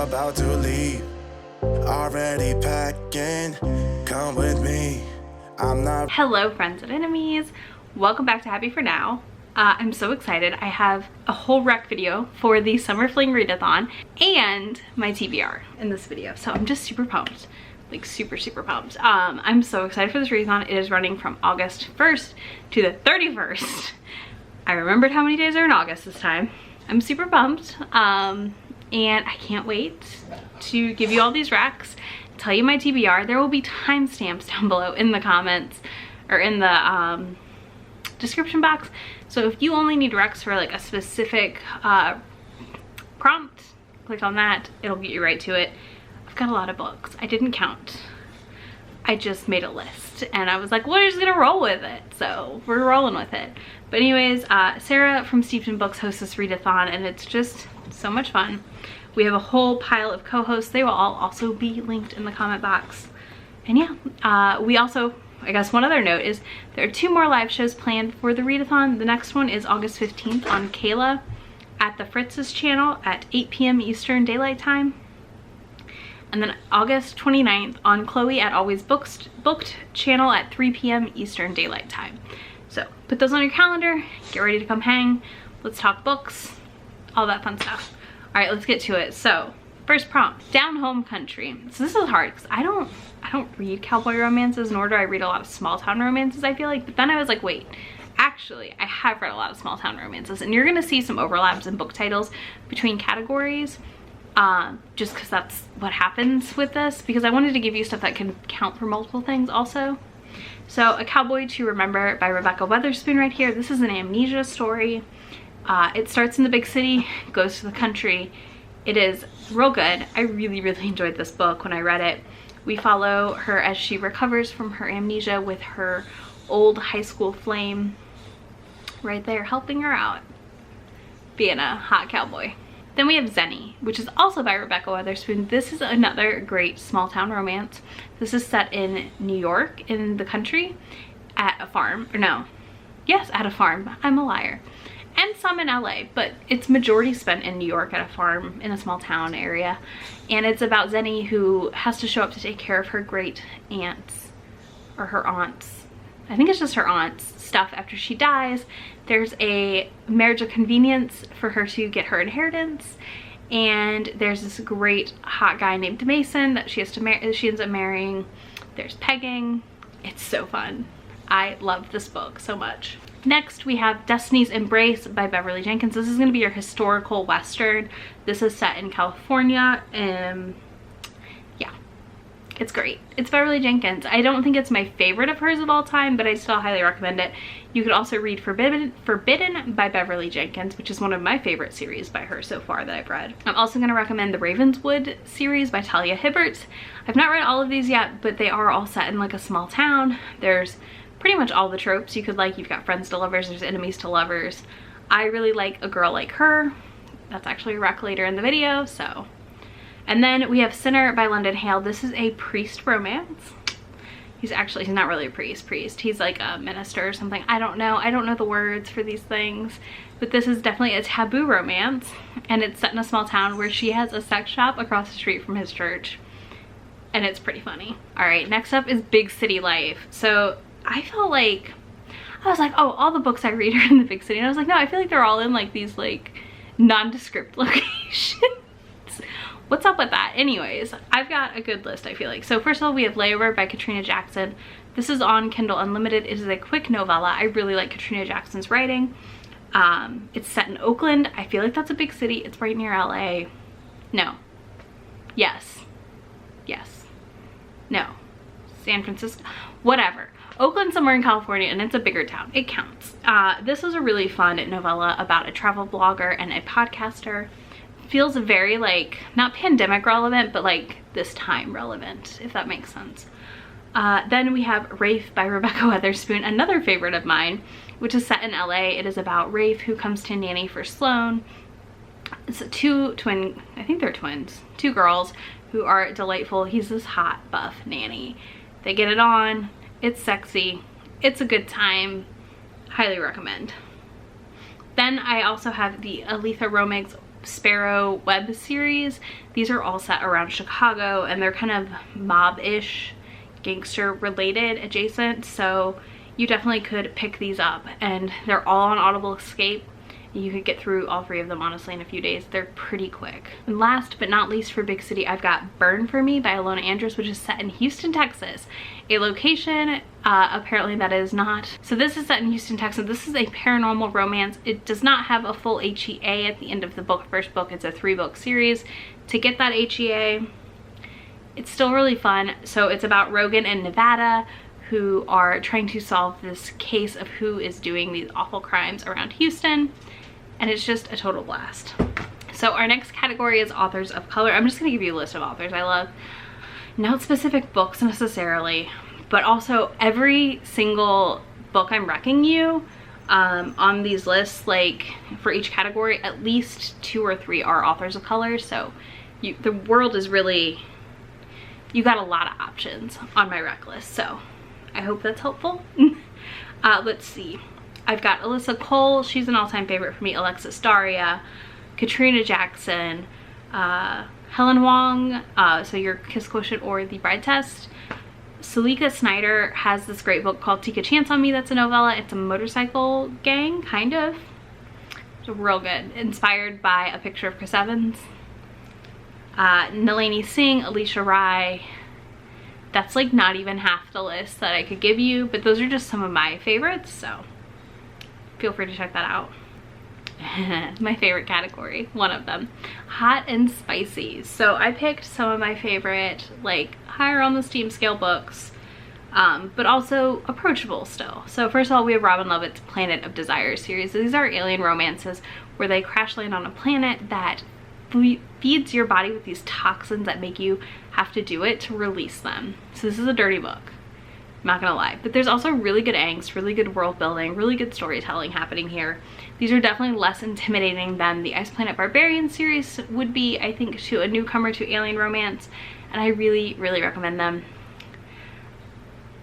about to leave. Already packing, come with me. I'm not. Hello friends and enemies, welcome back to Happy for Now. I'm so excited. I have a whole rec video for the Summer Fling Readathon and my TBR in this video, so I'm just super pumped, like super pumped. I'm so excited for this readathon. It is running from August 1st to the 31st. I remembered how many days are in August this time. I'm super pumped, and I can't wait to give you all these recs, tell you my TBR. There will be timestamps down below in the comments or in the description box. So if you only need recs for like a specific prompt, click on that. It'll get you right to it. I've got a lot of books. I didn't count. I just made a list and I was like, we're just gonna roll with it. So we're rolling with it. But anyways, Sarah from Steeped in Books hosts this readathon and it's just so much fun. We have a whole pile of co-hosts. They will all also be linked in the comment box. And yeah, we also, I guess one other note is there are 2 more live shows planned for the readathon. The next one is August 15th on Kayla at the Fritz's channel at 8 p.m. Eastern Daylight Time. And then August 29th on Chloe at Always Booked channel at 3 p.m. Eastern Daylight Time. So put those on your calendar, get ready to come hang. Let's talk books, all that fun stuff. All right, let's get to it. So first prompt, Down Home Country. So this is hard because I don't read cowboy romances, nor do I read a lot of small town romances, I feel like. But then I was like, wait, actually I have read a lot of small town romances, and you're gonna see some overlaps in book titles between categories, just because that's what happens with this, because I wanted to give you stuff that can count for multiple things also. So A Cowboy to Remember by Rebecca Weatherspoon right here. This is an amnesia story. It starts in the big city, goes to the country. It is real good. I really enjoyed this book when I read it. We follow her as she recovers from her amnesia with her old high school flame right there helping her out, being a hot cowboy. Then we have Zenny, which is also by Rebecca Weatherspoon. This is another great small town romance. This is set in New York, in the country, at a farm, or no, yes, at a farm. I'm a liar. And some in LA, but it's majority spent in New York at a farm in a small town area. And it's about Zenny, who has to show up to take care of her great aunts, or her aunts, I think it's just her aunt's stuff after she dies. There's a marriage of convenience for her to get her inheritance, and there's this great hot guy named Mason that she ends up marrying. There's pegging. It's so fun. I love this book so much. Next we have Destiny's Embrace by Beverly Jenkins. This is going to be your historical western. This is set in California. Yeah, it's great. It's Beverly Jenkins. I don't think it's my favorite of hers of all time, but I still highly recommend it. You could also read Forbidden by Beverly Jenkins, which is one of my favorite series by her so far that I've read. I'm also going to recommend the Ravenswood series by Talia Hibbert. I've not read all of these yet, but they are all set in like a small town. There's pretty much all the tropes you could like. You've got friends to lovers, there's enemies to lovers. I really like A Girl Like Her. That's actually a rec later in the video, so. And then we have Sinner by London Hale. This is a priest romance. He's not really a priest. He's like a minister or something. I don't know the words for these things, but this is definitely a taboo romance, and it's set in a small town where she has a sex shop across the street from his church, and it's pretty funny. All right, next up is Big City Life. So I felt like, I was like, oh, all the books I read are in the big city. And I was like, no, I feel like they're all in like these like nondescript locations. What's up with that? Anyways, I've got a good list, I feel like. So first of all, we have Layover by Katrina Jackson. This is on Kindle Unlimited. It is a quick novella. I really like Katrina Jackson's writing. It's set in Oakland. I feel like that's a big city. It's right near LA. No. Yes. No. San Francisco. Whatever. Oakland somewhere in California, and it's a bigger town. It counts. This was a really fun novella about a travel blogger and a podcaster. Feels very like, not pandemic relevant, but like this time relevant, if that makes sense. Then we have Rafe by Rebecca Weatherspoon, another favorite of mine, which is set in LA. It is about Rafe, who comes to nanny for Sloane. It's I think they're twins, 2 girls who are delightful. He's this hot buff nanny. They get it on. It's sexy. It's a good time. Highly recommend. Then I also have the Aletha Sparrow web series. These are all set around Chicago, and they're kind of mob-ish, gangster related, adjacent, so you definitely could pick these up, and they're all on Audible Escape. You could get through all 3 of them honestly in a few days. They're pretty quick. And last but not least for big city, I've got Burn For Me by Alona Andrews, which is set in Houston, Texas. A location apparently that is not. So this is set in Houston, Texas. This is a paranormal romance. It does not have a full HEA at the end of the book. First book, it's a 3-book series. To get that HEA, it's still really fun. So it's about Rogan and Nevada, who are trying to solve this case of who is doing these awful crimes around Houston. And it's just a total blast. So our next category is authors of color. I'm just gonna give you a list of authors I love. Not specific books necessarily, but also every single book I'm reckoning you on these lists, like for each category, at least 2 or 3 are authors of color. So the world is really, you got a lot of options on my rec list. So I hope that's helpful. Let's see. I've got Alyssa Cole, she's an all-time favorite for me, Alexis Daria, Katrina Jackson, Helen Wong, so your Kiss Quotient or The Bride Test. Salika Snyder has this great book called Take a Chance on Me that's a novella. It's a motorcycle gang, kind of. It's real good. Inspired by a picture of Chris Evans. Nalini Singh, Alicia Rai. That's like not even half the list that I could give you, but those are just some of my favorites, so feel free to check that out. My favorite category, one of them, hot and spicy. So I picked some of my favorite, like higher on the steam scale books, but also approachable still. So first of all, we have Robin Lovett's Planet of Desire series. These are alien romances where they crash land on a planet that feeds your body with these toxins that make you have to do it to release them. So this is a dirty book, I'm not gonna lie, but there's also really good angst, really good world building, really good storytelling happening here. These are definitely less intimidating than the Ice Planet Barbarian series would be, I think, to a newcomer to alien romance, and I really, really recommend them.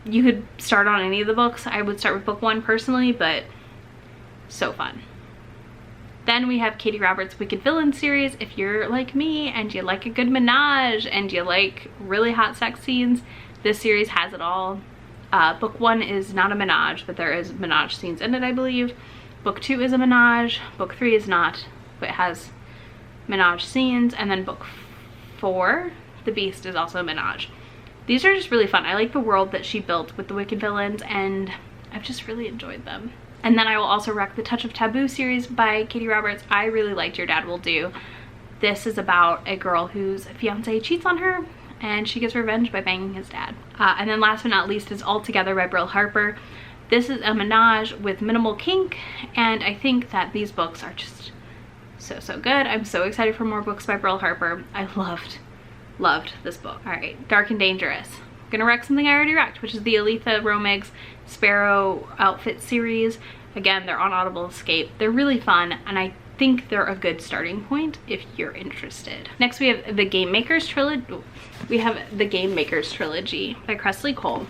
You could start on any of the books. I would start with book 1 personally, but so fun. Then we have Katie Roberts' Wicked Villain series. If you're like me and you like a good menage and you like really hot sex scenes, this series has it all. Book 1 is not a menage, but there is menage scenes in it, I believe. Book 2 is a menage. Book 3 is not, but it has menage scenes. And then book 4, The Beast, is also a menage. These are just really fun. I like the world that she built with the Wicked Villains, and I've just really enjoyed them. And then I will also rec the Touch of Taboo series by Katie Roberts. I really liked Your Dad Will Do. This is about a girl whose fiance cheats on her, and she gets revenge by banging his dad. And then last but not least is All Together by Brill Harper. This is a menage with minimal kink, and I think that these books are just so good. I'm so excited for more books by Brill Harper. I loved this book. All right, Dark and Dangerous. I'm gonna rec something I already recced, which is the Aletha Romig's Sparrow outfit series. Again, they're on Audible Escape. They're really fun, and I think they're a good starting point if you're interested. Next, we have the Game Makers trilogy. We have the Game Makers trilogy by Cressley Cole.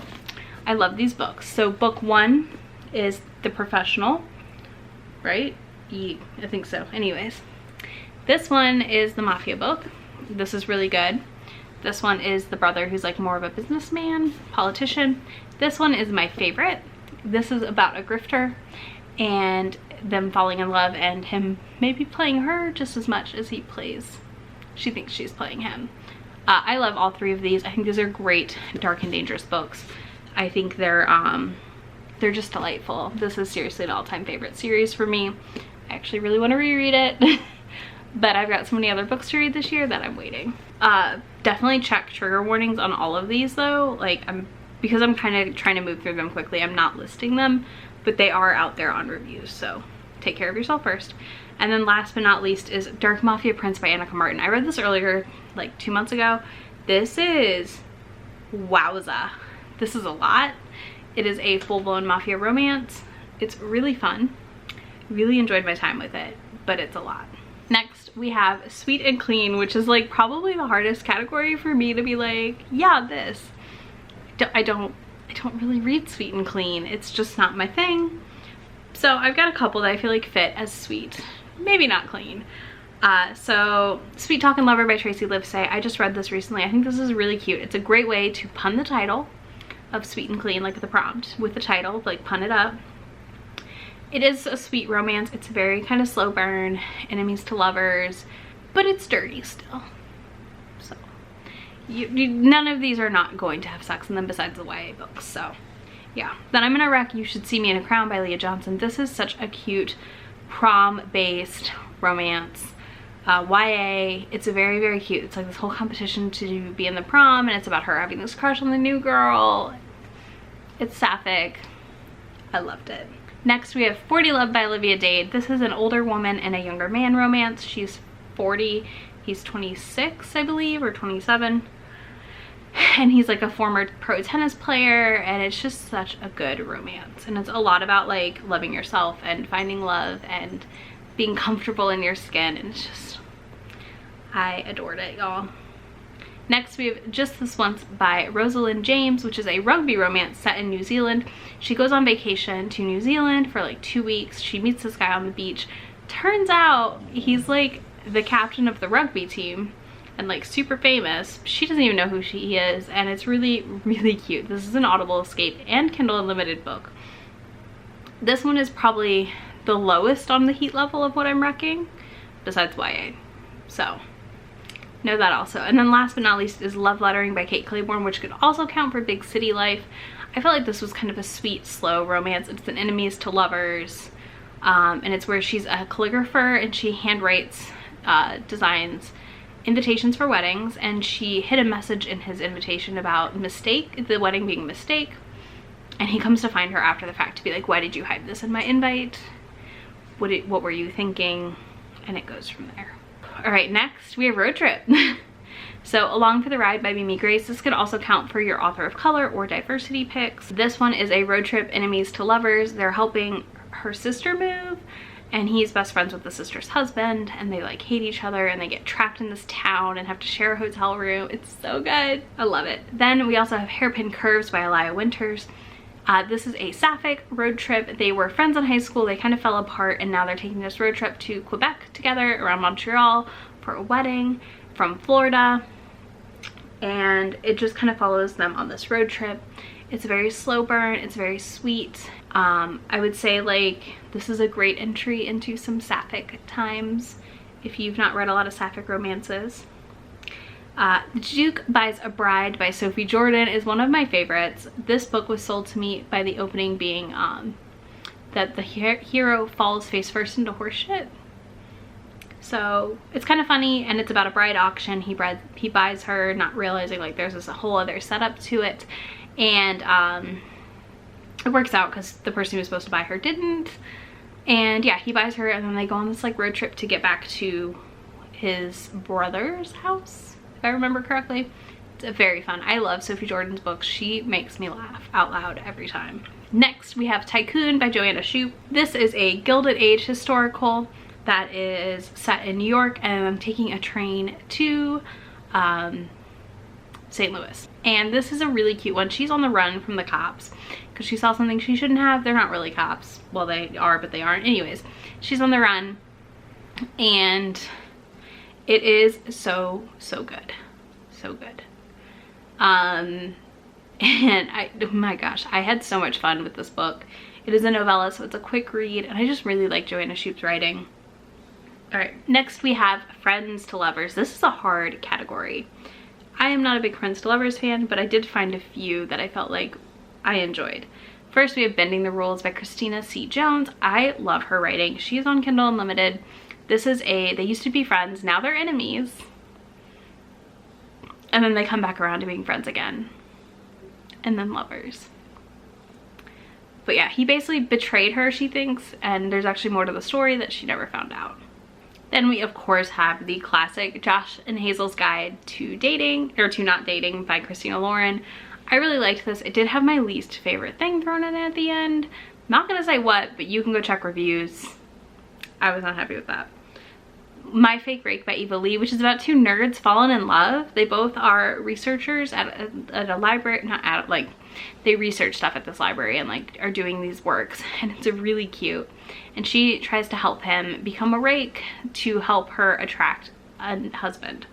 I love these books. So book 1 is The Professional, right? I think so. Anyways, this one is the Mafia book. This is really good. This one is the brother who's like more of a businessman, politician. This one is my favorite. This is about a grifter and them falling in love and him maybe playing her just as much as she thinks she's playing him. I love all 3 of these. I think these are great dark and dangerous books. I think they're just delightful. This is seriously an all-time favorite series for me. I actually really want to reread it. But I've got so many other books to read this year that I'm waiting. Definitely check trigger warnings on all of these though. Like because I'm kind of trying to move through them quickly, I'm not listing them, but they are out there on reviews, so take care of yourself first. And then last but not least is Dark Mafia Prince by Annika Martin. I read this earlier, like 2 months ago. This is, wowza. This is a lot. It is a full-blown mafia romance. It's really fun. Really enjoyed my time with it, but it's a lot. Next, we have Sweet and Clean, which is like probably the hardest category for me to be like, yeah, this. I don't really read Sweet and Clean. It's just not my thing. So I've got a couple that I feel like fit as sweet, maybe not clean. So Sweet Talkin' Lover by Tracy Livesay. I just read this recently. I think this is really cute. It's a great way to pun the title of Sweet and Clean, like the prompt with the title, like pun it up. It is a sweet romance. It's very kind of slow burn, enemies to lovers, but it's dirty still. So none of these are not going to have sex in them besides the YA books. So yeah. Then I'm gonna wreck You Should See Me in a Crown by Leah Johnson. This is such a cute prom-based romance. YA. It's a very, very cute. It's like this whole competition to be in the prom, and it's about her having this crush on the new girl. It's sapphic. I loved it. Next we have 40 Love by Olivia Dade. This is an older woman and a younger man romance. She's 40, he's 26 I believe, or 27, and he's like a former pro tennis player, and it's just such a good romance, and it's a lot about like loving yourself and finding love and being comfortable in your skin, and it's just, I adored it, y'all. Next we have Just This Once by Rosalind James, which is a rugby romance set in New Zealand. She goes on vacation to New Zealand for like 2 weeks. She meets this guy on the beach. Turns out he's like the captain of the rugby team and like super famous. She doesn't even know who he is, and it's really, really cute. This is an Audible Escape and Kindle Unlimited book. This one is probably the lowest on the heat level of what I'm wrecking, besides YA. So know that also. And then last but not least is Love Lettering by Kate Claiborne, which could also count for big city life. I felt like this was kind of a sweet, slow romance. It's an enemies to lovers, and it's where she's a calligrapher and she handwrites, designs invitations for weddings, and she hid a message in his invitation about the wedding being a mistake, and he comes to find her after the fact to be like, why did you hide this in my invite? What were you thinking? And it goes from there. All right, next we have Road Trip. So Along for the Ride by Mimi Grace. This could also count for your author of color or diversity picks. This one is a road trip, enemies to lovers. They're helping her sister move, and he's best friends with the sister's husband, and they like hate each other, and they get trapped in this town and have to share a hotel room. It's so good. I love it. Then we also have Hairpin Curves by Elia Winters. This is a sapphic road trip. They were friends in high school, they kind of fell apart, and now they're taking this road trip to Quebec together, around Montreal, for a wedding from Florida, and it just kind of follows them on this road trip. It's a very slow burn, it's very sweet. I would say like this is a great entry into some sapphic times if you've not read a lot of sapphic romances. The Duke Buys a Bride by Sophie Jordan is one of my favorites. This book was sold to me by the opening being that the hero falls face first into horseshit. So it's kind of funny, and it's about a bride auction. He buys her, not realizing like there's this whole other setup to it, and it works out because the person who was supposed to buy her didn't. And yeah, he buys her, and then they go on this like road trip to get back to his brother's house, if I remember correctly. It's very fun. I love Sophie Jordan's books. She makes me laugh out loud every time. Next we have Tycoon by Joanna Shoup. This is a Gilded Age historical that is set in New York, and I'm taking a train to St. Louis. And this is a really cute one. She's on the run from the cops because she saw something she shouldn't have. They're not really cops. Well, they are, but they aren't. Anyways, she's on the run, and it is so, so good. So good. And oh my gosh, I had so much fun with this book. It is a novella, so it's a quick read, and I just really like Joanna Shoup's writing. All right, next we have Friends to Lovers. This is a hard category. I am not a big Friends to Lovers fan, but I did find a few that I felt like I enjoyed. First, we have Bending the Rules by Christina C. Jones. I love her writing. She's on Kindle Unlimited. This is they used to be friends, now they're enemies, and then they come back around to being friends again, and then lovers. But yeah, he basically betrayed her, she thinks, and there's actually more to the story that she never found out. Then we of course have the classic Josh and Hazel's Guide to Dating, or to Not Dating, by Christina Lauren. I really liked this. It did have my least favorite thing thrown in at the end. Not gonna say what, but you can go check reviews. I was not happy with that. My Fake Rake by Eva Lee, which is about two nerds falling in love. They both are researchers at a library, not at, like, they research stuff at this library and like are doing these works, and it's really cute. And she tries to help him become a rake to help her attract a husband.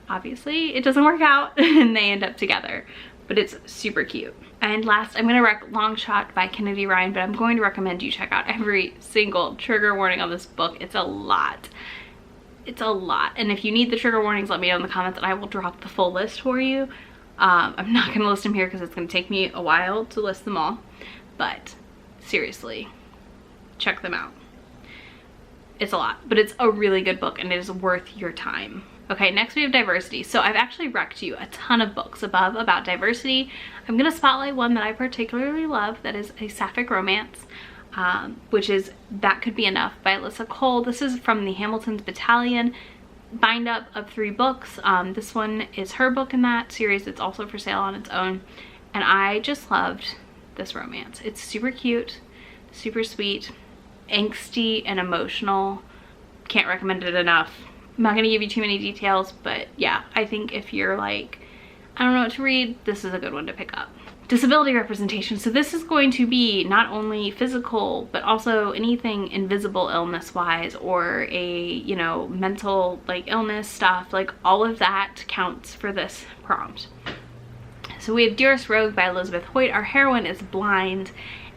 Obviously it doesn't work out and they end up together, but it's super cute. And last, I'm gonna rec Long Shot by Kennedy Ryan, but I'm going to recommend you check out every single trigger warning on this book. It's a lot. It's a lot. And if you need the trigger warnings, let me know in the comments and I will drop the full list for you. I'm not gonna list them here because it's gonna take me a while to list them all, but seriously, check them out. It's a lot, but it's a really good book and it is worth your time. Okay, next we have diversity. So I've actually rec'd you a ton of books above about diversity. I'm gonna spotlight one that I particularly love, that is a sapphic romance, which is That Could Be Enough by Alyssa Cole. This is from the Hamilton's Battalion bind up of 3 books. This one is her book in that series. It's also for sale on its own. And I just loved this romance. It's super cute, super sweet, angsty and emotional. Can't recommend it enough. I'm not gonna give you too many details, but yeah, I think if you're like, I don't know what to read, this is a good one to pick up. Disability representation. So this is going to be not only physical, but also anything invisible illness wise, or a, you know, mental like illness stuff, like all of that counts for this prompt. So we have Dearest Rogue by Elizabeth Hoyt. Our heroine is blind,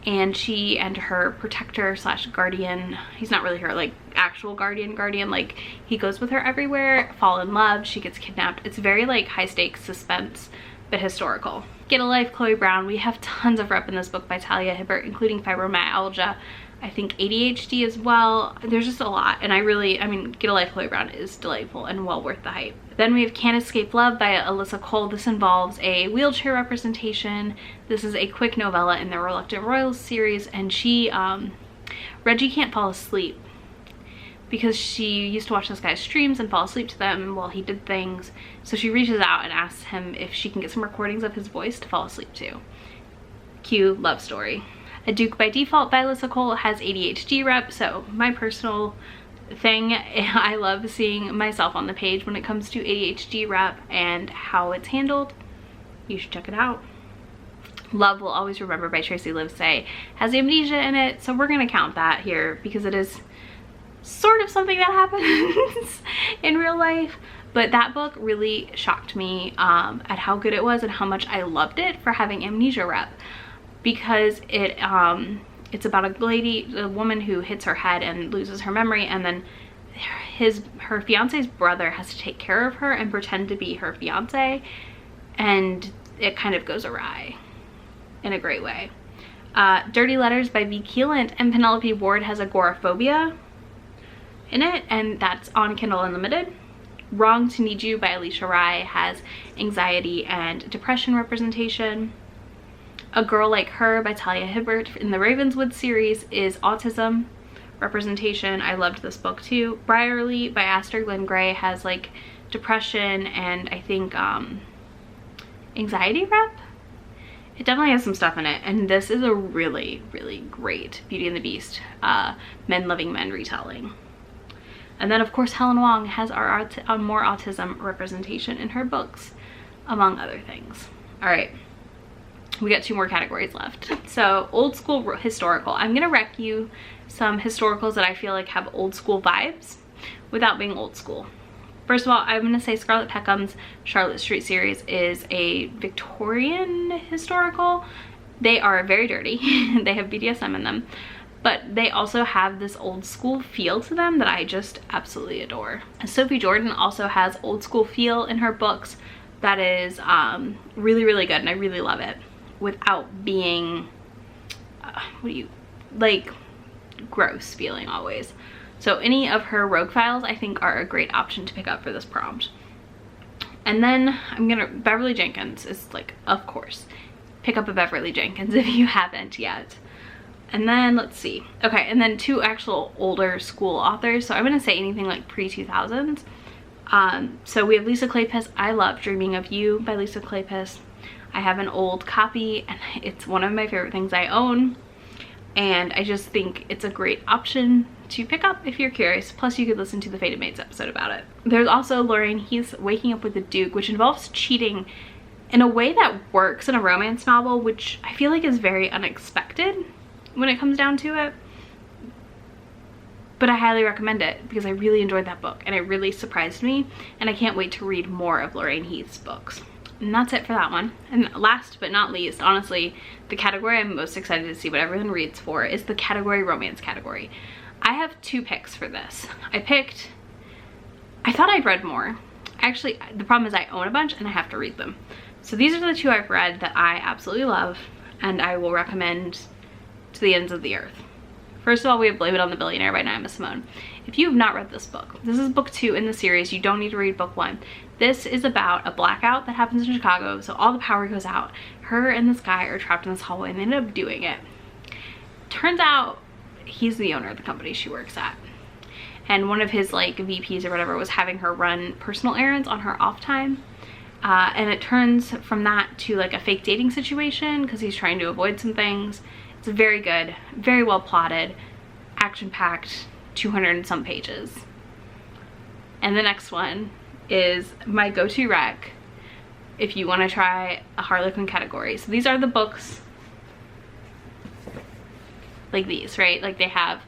and she and her protector slash guardian, he's not really her like actual guardian, like he goes with her everywhere, fall in love, she gets kidnapped. It's very like high stakes suspense, but historical. Get a Life, Chloe Brown. We have tons of rep in this book by Talia Hibbert, including fibromyalgia, I think ADHD as well. There's just a lot, and I mean, Get a Life, Chloe Brown is delightful and well worth the hype. Then we have Can't Escape Love by Alyssa Cole. This involves a wheelchair representation. This is a quick novella in the Reluctant Royals series, and Reggie can't fall asleep because she used to watch this guy's streams and fall asleep to them while he did things. So she reaches out and asks him if she can get some recordings of his voice to fall asleep to. Cue love story. A Duke by Default by Alyssa Cole has ADHD rep, so my personal thing, I love seeing myself on the page when it comes to ADHD rep and how it's handled. You should check it out. Love Will Always Remember by Tracy Livesay has amnesia in it, so we're gonna count that here because it is sort of something that happens in real life. But that book really shocked me at how good it was and how much I loved it for having amnesia rep, because it's about a woman who hits her head and loses her memory, and then her fiance's brother has to take care of her and pretend to be her fiance, and it kind of goes awry in a great way. Dirty Letters by V. Keelant, and Penelope Ward has agoraphobia in it, and that's on Kindle Unlimited. Wrong to Need You by Alicia Rai has anxiety and depression representation. A Girl Like Her by Talia Hibbert in the Ravenswood series is autism representation. I loved this book too. Briarly by Aster Glenn Gray has like depression and I think anxiety rep. It definitely has some stuff in it, and this is a really, really great Beauty and the Beast Men Loving Men retelling. And then of course Helen Wong has more autism representation in her books, among other things. All right, we got 2 more categories left. So old school historical. I'm gonna rec you some historicals that I feel like have old school vibes without being old school. First of all, I'm gonna say Scarlett Peckham's Charlotte Street series is a Victorian historical. They are very dirty. They have BDSM in them, but they also have this old school feel to them that I just absolutely adore. Sophie Jordan also has old school feel in her books that is really, really good, and I really love it without being, gross feeling always. So any of her Rogue Files I think are a great option to pick up for this prompt. And then Beverly Jenkins is like, of course, pick up a Beverly Jenkins if you haven't yet. And then let's see. Okay, and then 2 actual older school authors. So I'm gonna say anything like pre-2000s. So we have Lisa Kleypas. I love Dreaming of You by Lisa Kleypas. I have an old copy and it's one of my favorite things I own. And I just think it's a great option to pick up if you're curious. Plus you could listen to the Fated Mates episode about it. There's also Lorraine Heath's Waking Up with the Duke, which involves cheating in a way that works in a romance novel, which I feel like is very unexpected when it comes down to it. But I highly recommend it because I really enjoyed that book and it really surprised me, and I can't wait to read more of Lorraine Heath's books. And that's it for that one. And last but not least, honestly, the category I'm most excited to see what everyone reads for is the category romance category. I have 2 picks for this. I thought I'd read more. Actually, the problem is I own a bunch and I have to read them. So these are the 2 I've read that I absolutely love and I will recommend to the ends of the earth. First of all, we have Blame It on the Billionaire by Naima Simone. If you have not read this book, this is book 2 in the series. You don't need to read book 1. This is about a blackout that happens in Chicago, so all the power goes out. Her and this guy are trapped in this hallway and they end up doing it. Turns out he's the owner of the company she works at. And one of his like VPs or whatever was having her run personal errands on her off time. And it turns from that to like a fake dating situation because he's trying to avoid some things. It's very good, very well plotted, action-packed, 200 and some pages. And the next one is my go-to rec if you want to try a Harlequin category. So these are the books like these, right? Like they have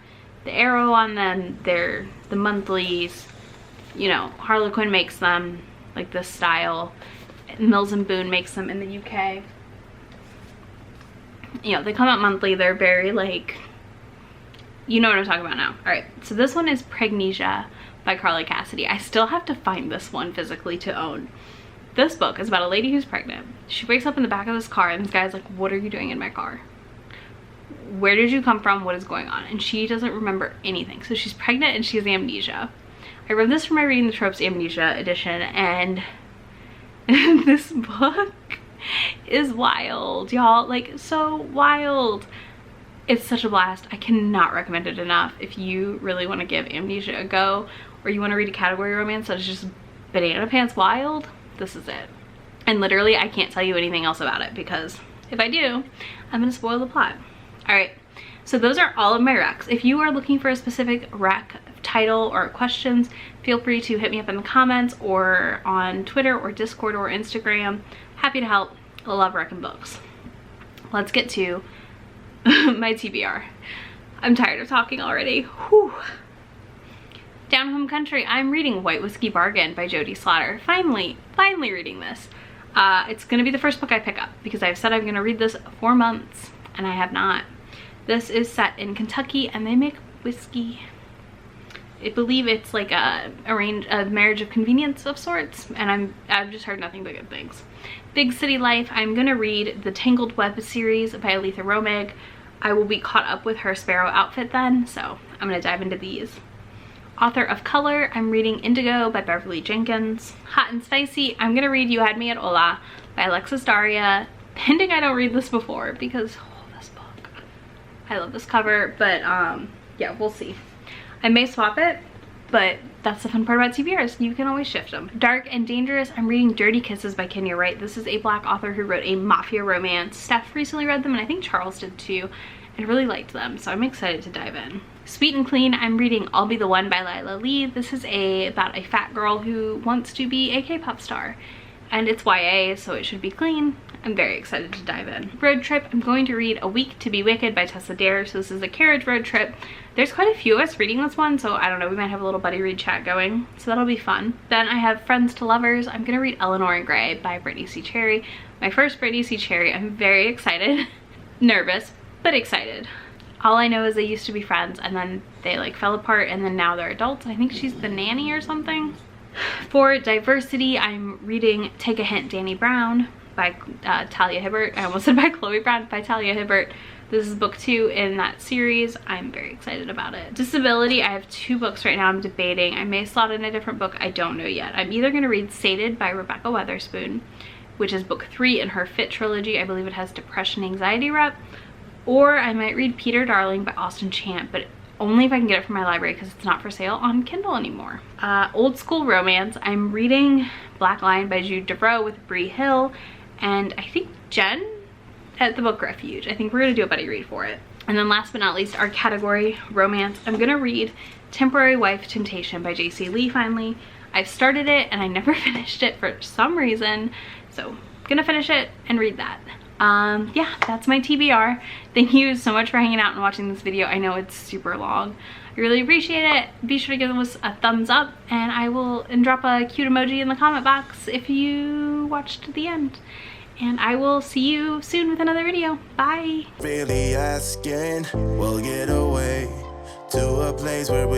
the arrow on them, they're the monthlies, you know, Harlequin makes them like this style, Mills and Boon makes them in the UK. You know, they come out monthly, they're very like, you know what I'm talking about now. All right, so this one is Pregnesia by Carly Cassidy. I still have to find this one physically to own. This book is about a lady who's pregnant. She wakes up in the back of this car and this guy's like, what are you doing in my car? Where did you come from? What is going on? And she doesn't remember anything. So she's pregnant and she has amnesia. I read this for my Reading the Tropes Amnesia edition, and this book is wild, y'all. Like, so wild. It's such a blast. I cannot recommend it enough. If you really want to give Amnesia a go, or you want to read a category romance that is just banana pants wild, this is it. And literally, I can't tell you anything else about it because if I do, I'm gonna spoil the plot. All right, so those are all of my recs. If you are looking for a specific rec title or questions, feel free to hit me up in the comments or on Twitter or Discord or Instagram. Happy to help. I love reccing books. Let's get to my TBR. I'm tired of talking already. Whew. Down Home Country, I'm reading White Whiskey Bargain by Jody Slaughter. Finally reading this. It's gonna be the first book I pick up because I've said I'm gonna read this 4 months and I have not. This is set in Kentucky and they make whiskey. I believe it's like a marriage of convenience of sorts, and I've just heard nothing but good things. Big City Life, I'm gonna read the Tangled Web series by Aletha Romig. I will be caught up with her Sparrow outfit then, so I'm gonna dive into these. Author of Color, I'm reading Indigo by Beverly Jenkins. Hot and Spicy, I'm gonna read You Had Me at Hola by Alexis Daria. Pending I don't read this before because, oh, this book. I love this cover, but yeah, we'll see. I may swap it, but that's the fun part about TBRs. You can always shift them. Dark and Dangerous, I'm reading Dirty Kisses by Kenya Wright. This is a Black author who wrote a mafia romance. Steph recently read them and I think Charles did too, and really liked them, so I'm excited to dive in. Sweet and Clean, I'm reading I'll Be the One by Lila Lee. This is about a fat girl who wants to be a K-pop star, and it's YA, so it should be clean. I'm very excited to dive in. Road Trip, I'm going to read A Week to Be Wicked by Tessa Dare. So this is a carriage road trip. There's quite a few of us reading this one, so I don't know, we might have a little buddy read chat going, so that'll be fun. Then I have Friends to Lovers. I'm gonna read Eleanor and Gray by Brittany C. Cherry. My first Brittany C. Cherry. I'm very excited. Nervous, but excited. All I know is they used to be friends and then they like fell apart and then now they're adults. I think she's the nanny or something. For diversity, I'm reading Take a Hint, Danny Brown by Talia Hibbert. I almost said by Chloe Brown, by Talia Hibbert. This is book 2 in that series. I'm very excited about it. Disability, I have 2 books right now I'm debating. I may slot in a different book, I don't know yet. I'm either gonna read Sated by Rebecca Weatherspoon, which is book 3 in her Fit trilogy. I believe it has depression anxiety rep. Or I might read Peter Darling by Austin Chant, but only if I can get it from my library because it's not for sale on Kindle anymore. Old school romance, I'm reading Black Lion by Jude DeVroe with Bree Hill and I think Jen at the Book Refuge. I think we're gonna do a buddy read for it. And then last but not least, our category romance. I'm gonna read Temporary Wife Temptation by JC Lee finally. I've started it and I never finished it for some reason, so gonna finish it and read that. Yeah, that's my TBR. Thank you so much for hanging out and watching this video. I know it's super long. I really appreciate it. Be sure to give us a thumbs up, and I will drop a cute emoji in the comment box if you watched to the end. And I will see you soon with another video. Bye. Really asking, we'll get away to a place where we